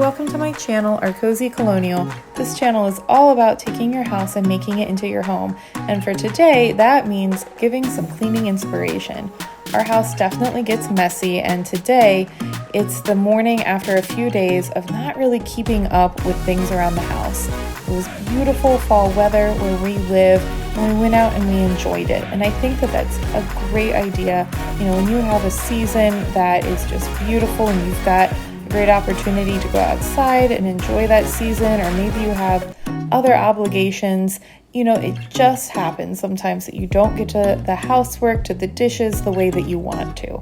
welcome to my channel, Our Cozy Colonial. This channel is all about taking your house and making it into your home. And for today, that means giving some cleaning inspiration. Our house definitely gets messy, and today it's the morning after a few days of not really keeping up with things around the house. It was beautiful fall weather where we live, and we went out and we enjoyed it. And I think that that's a great idea. You know, when you have a season that is just beautiful and you've got a great opportunity to go outside and enjoy that season, or maybe you have other obligations, you know, it just happens sometimes that you don't get to the housework, to the dishes the way that you want to.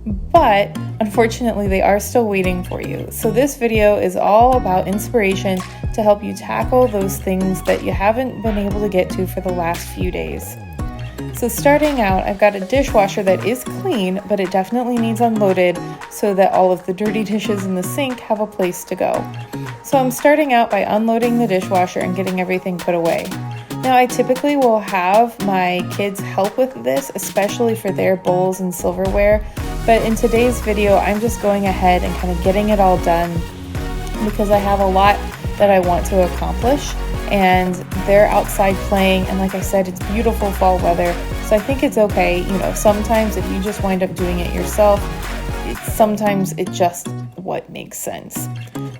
But unfortunately, they are still waiting for you. So this video is all about inspiration to help you tackle those things that you haven't been able to get to for the last few days. So starting out, I've got a dishwasher that is clean, but it definitely needs unloaded so that all of the dirty dishes in the sink have a place to go. So I'm starting out by unloading the dishwasher and getting everything put away. Now, I typically will have my kids help with this, especially for their bowls and silverware, but in today's video, I'm just going ahead and kind of getting it all done because I have a lot that I want to accomplish, and they're outside playing, and like I said, it's beautiful fall weather, so I think it's okay. You know, sometimes if you just wind up doing it yourself, sometimes it just what makes sense.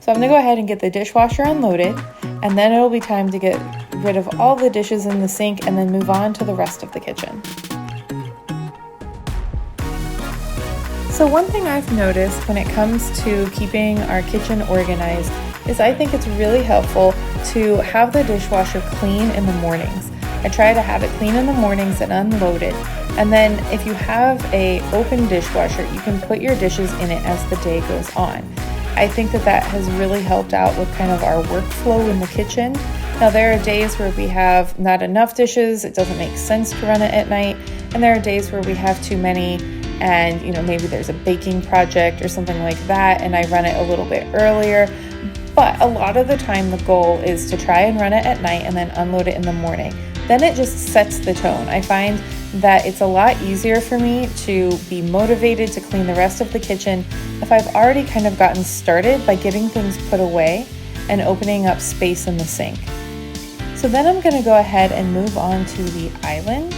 So I'm gonna go ahead and get the dishwasher unloaded, and then it'll be time to get rid of all the dishes in the sink and then move on to the rest of the kitchen. So one thing I've noticed when it comes to keeping our kitchen organized is I think it's really helpful to have the dishwasher clean in the mornings. I try to have it clean in the mornings and unload it. And then if you have a open dishwasher, you can put your dishes in it as the day goes on. I think that that has really helped out with kind of our workflow in the kitchen. Now there are days where we have not enough dishes, it doesn't make sense to run it at night, and there are days where we have too many, and you know, maybe there's a baking project or something like that and I run it a little bit earlier. But a lot of the time the goal is to try and run it at night and then unload it in the morning. Then it just sets the tone. I find that it's a lot easier for me to be motivated to clean the rest of the kitchen if I've already kind of gotten started by getting things put away and opening up space in the sink. So then I'm going to go ahead and move on to the island.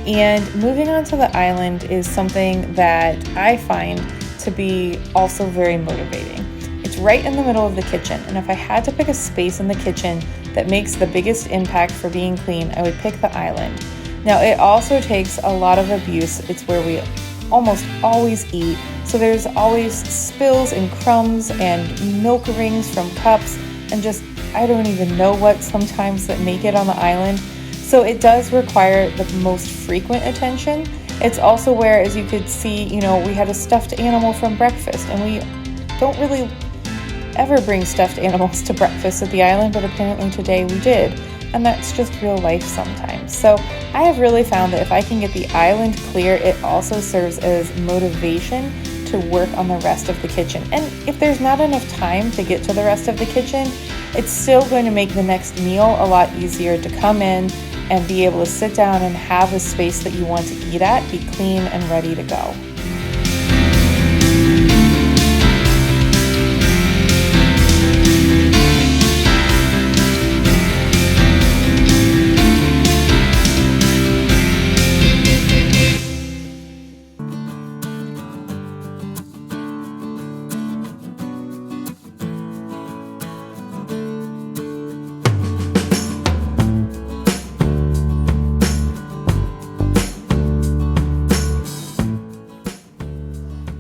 And moving on to the island is something that I find to be also very motivating. It's right in the middle of the kitchen, and if I had to pick a space in the kitchen that makes the biggest impact for being clean, I would pick the island. Now, it also takes a lot of abuse. It's where we almost always eat, so there's always spills and crumbs and milk rings from cups, and just, I don't even know what sometimes that make it on the island. So it does require the most frequent attention. It's also where, as you could see, you know, we had a stuffed animal from breakfast, and we don't really ever bring stuffed animals to breakfast at the island, but apparently today we did, and that's just real life sometimes. So I have really found that if I can get the island clear, it also serves as motivation to work on the rest of the kitchen. And if there's not enough time to get to the rest of the kitchen, it's still going to make the next meal a lot easier to come in and be able to sit down and have the space that you want to eat at be clean and ready to go.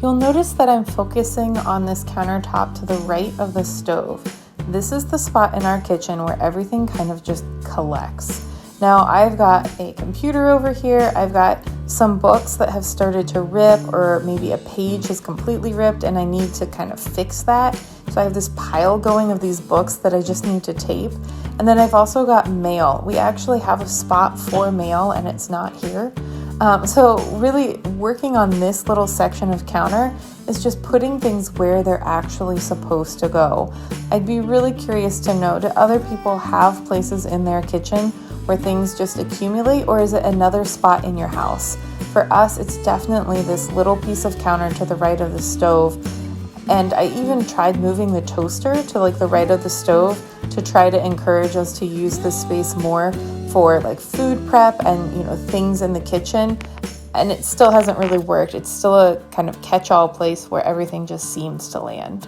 You'll notice that I'm focusing on this countertop to the right of the stove. This is the spot in our kitchen where everything kind of just collects. Now I've got a computer over here, I've got some books that have started to rip, or maybe a page has completely ripped and I need to kind of fix that. So I have this pile going of these books that I just need to tape. And then I've also got mail. We actually have a spot for mail and it's not here. So really working on this little section of counter is just putting things where they're actually supposed to go. I'd be really curious to know, do other people have places in their kitchen where things just accumulate, or is it another spot in your house? For us, it's definitely this little piece of counter to the right of the stove. And I even tried moving the toaster to like the right of the stove to try to encourage us to use this space more for like food prep and, things in the kitchen. And it still hasn't really worked. It's still a kind of catch-all place where everything just seems to land.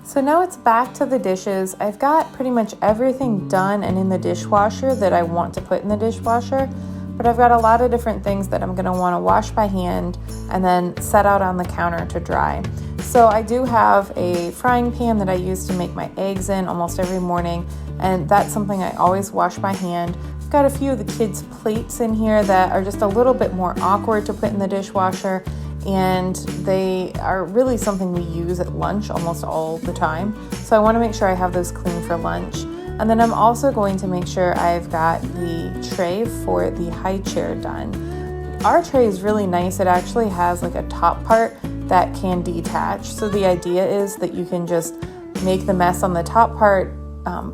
So now it's back to the dishes. I've got pretty much everything done and in the dishwasher that I want to put in the dishwasher, but I've got a lot of different things that I'm going to want to wash by hand and then set out on the counter to dry. So I do have a frying pan that I use to make my eggs in almost every morning, and that's something I always wash by hand. I've got a few of the kids' plates in here that are just a little bit more awkward to put in the dishwasher, and they are really something we use at lunch almost all the time. So I want to make sure I have those clean for lunch. And then I'm also going to make sure I've got the tray for the high chair done. Our tray is really nice. It actually has like a top part that can detach. So the idea is that you can just make the mess on the top part,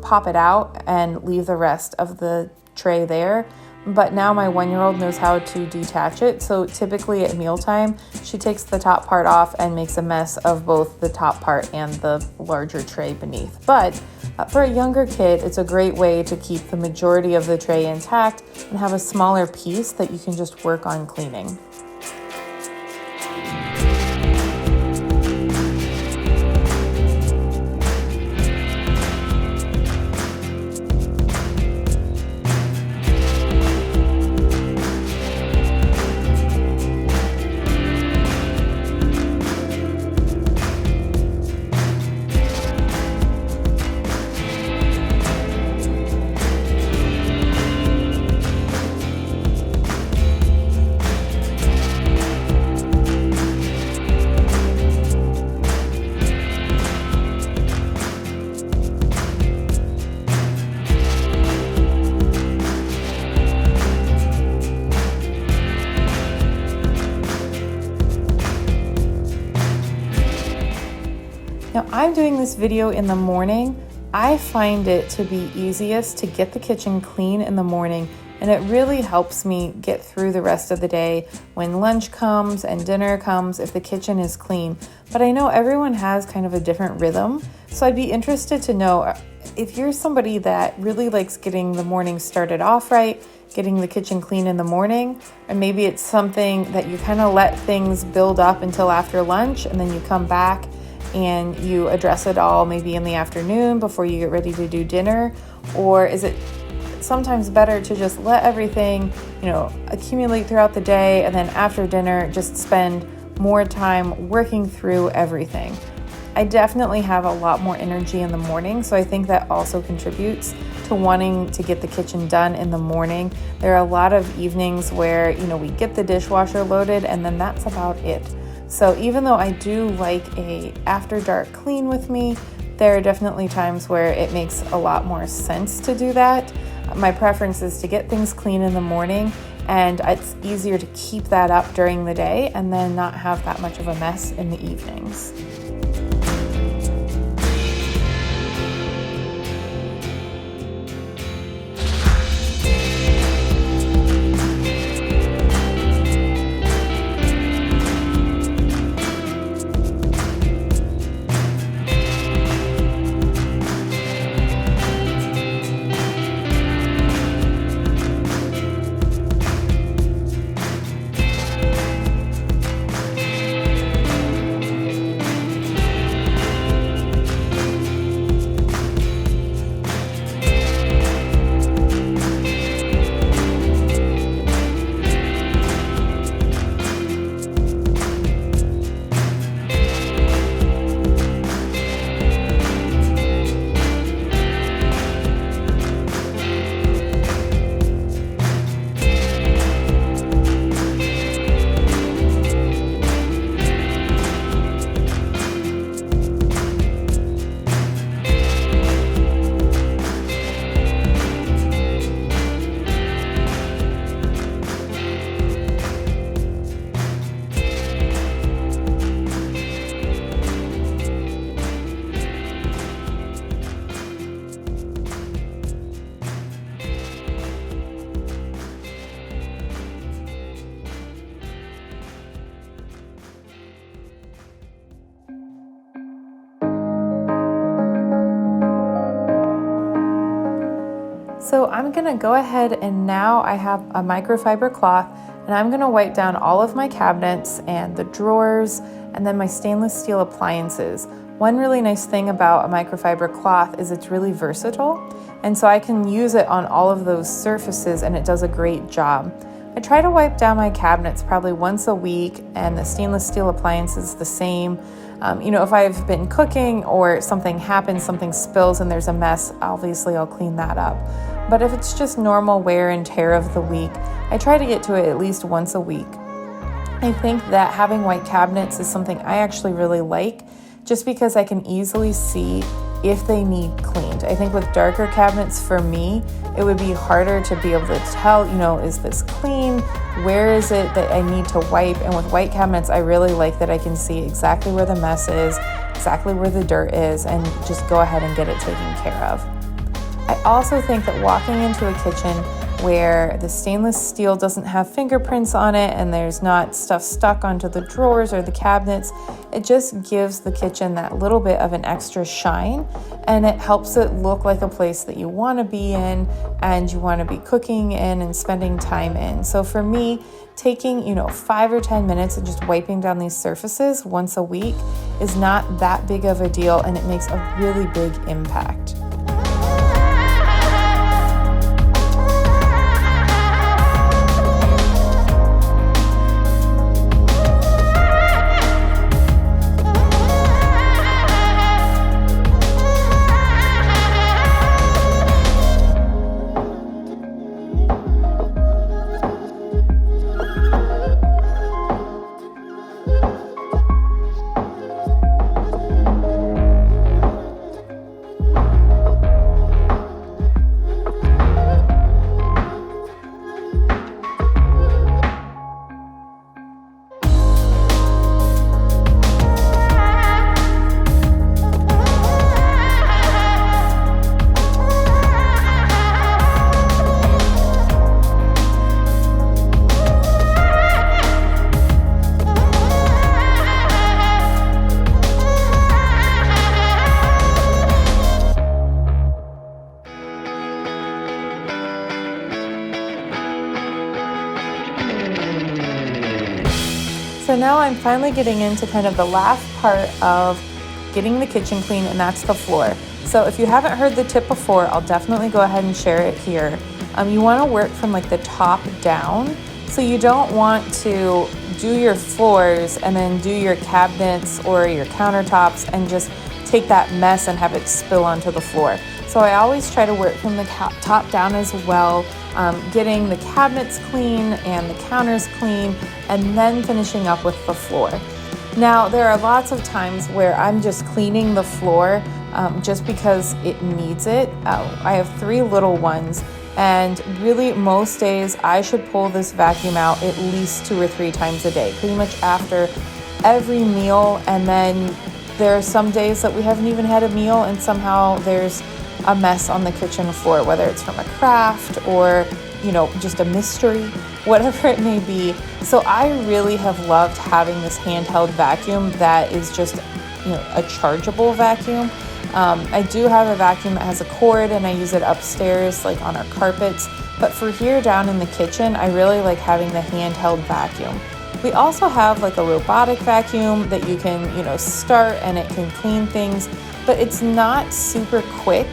pop it out, and leave the rest of the tray there. But now my 1-year-old knows how to detach it. So typically at mealtime, she takes the top part off and makes a mess of both the top part and the larger tray beneath. But for a younger kid, it's a great way to keep the majority of the tray intact and have a smaller piece that you can just work on cleaning. Now I'm doing this video in the morning. I find it to be easiest to get the kitchen clean in the morning, and it really helps me get through the rest of the day when lunch comes and dinner comes if the kitchen is clean. But I know everyone has kind of a different rhythm, so I'd be interested to know if you're somebody that really likes getting the morning started off right, getting the kitchen clean in the morning, and maybe it's something that you kind of let things build up until after lunch and then you come back and you address it all maybe in the afternoon before you get ready to do dinner? Or is it sometimes better to just let everything, accumulate throughout the day, and then after dinner just spend more time working through everything? I definitely have a lot more energy in the morning, so I think that also contributes to wanting to get the kitchen done in the morning. There are a lot of evenings where, we get the dishwasher loaded and then that's about it. So even though I do like a after dark clean with me, there are definitely times where it makes a lot more sense to do that. My preference is to get things clean in the morning, and it's easier to keep that up during the day and then not have that much of a mess in the evenings. So I'm gonna go ahead and now I have a microfiber cloth and I'm gonna wipe down all of my cabinets and the drawers and then my stainless steel appliances. One really nice thing about a microfiber cloth is it's really versatile, and so I can use it on all of those surfaces and it does a great job. I try to wipe down my cabinets probably once a week, and the stainless steel appliances the same. If I've been cooking or something happens, something spills and there's a mess, obviously I'll clean that up. But if it's just normal wear and tear of the week, I try to get to it at least once a week. I think that having white cabinets is something I actually really like, just because I can easily see if they need cleaned. I think with darker cabinets, for me, it would be harder to be able to tell, is this clean? Where is it that I need to wipe? And with white cabinets, I really like that I can see exactly where the mess is, exactly where the dirt is, and just go ahead and get it taken care of. I also think that walking into a kitchen where the stainless steel doesn't have fingerprints on it and there's not stuff stuck onto the drawers or the cabinets, it just gives the kitchen that little bit of an extra shine, and it helps it look like a place that you want to be in and you want to be cooking in and spending time in. So for me, taking 5 or 10 minutes and just wiping down these surfaces once a week is not that big of a deal, and it makes a really big impact. So now I'm finally getting into kind of the last part of getting the kitchen clean, and that's the floor. So if you haven't heard the tip before, I'll definitely go ahead and share it here. You want to work from like the top down. So you don't want to do your floors and then do your cabinets or your countertops and just take that mess and have it spill onto the floor. So I always try to work from the top down as well, getting the cabinets clean and the counters clean, and then finishing up with the floor. Now, there are lots of times where I'm just cleaning the floor just because it needs it. I have 3 little ones, and really most days I should pull this vacuum out at least 2 or 3 times a day, pretty much after every meal. And then there are some days that we haven't even had a meal and somehow there's a mess on the kitchen floor, whether it's from a craft or, just a mystery, whatever it may be. So I really have loved having this handheld vacuum that is just, a chargeable vacuum. I do have a vacuum that has a cord and I use it upstairs, like on our carpets. But for here down in the kitchen, I really like having the handheld vacuum. We also have like a robotic vacuum that you can, start and it can clean things, but it's not super quick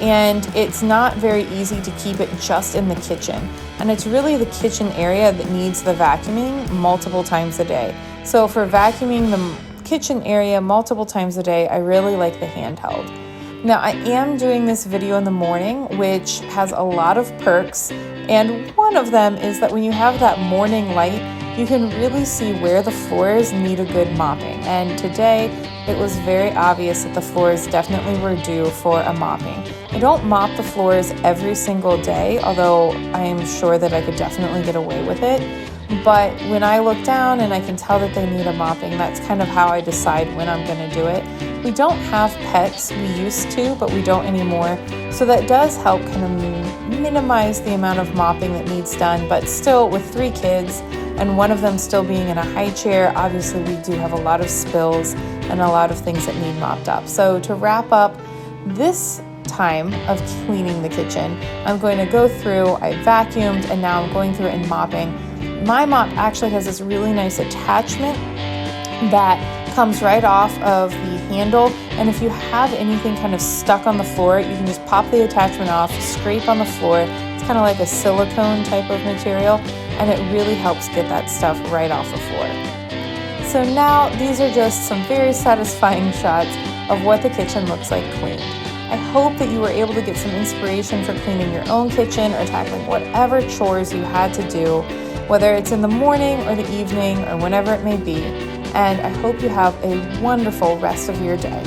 and it's not very easy to keep it just in the kitchen. And it's really the kitchen area that needs the vacuuming multiple times a day. So for vacuuming the kitchen area multiple times a day, I really like the handheld. Now, I am doing this video in the morning, which has a lot of perks. And one of them is that when you have that morning light, you can really see where the floors need a good mopping. And today, it was very obvious that the floors definitely were due for a mopping. I don't mop the floors every single day, although I am sure that I could definitely get away with it. But when I look down and I can tell that they need a mopping, that's kind of how I decide when I'm going to do it. We don't have pets. We used to, but we don't anymore. So that does help kind of minimize the amount of mopping that needs done. But still, with 3 kids and one of them still being in a high chair, obviously we do have a lot of spills and a lot of things that need mopped up. So to wrap up this time of cleaning the kitchen, I'm going to go through, I vacuumed, and now I'm going through and mopping. My mop actually has this really nice attachment that comes right off of the handle, and if you have anything kind of stuck on the floor, you can just pop the attachment off, scrape on the floor. It's kind of like a silicone type of material, and it really helps get that stuff right off the floor. So now these are just some very satisfying shots of what the kitchen looks like cleaned. I hope that you were able to get some inspiration for cleaning your own kitchen or tackling whatever chores you had to do, whether it's in the morning or the evening or whenever it may be. And I hope you have a wonderful rest of your day.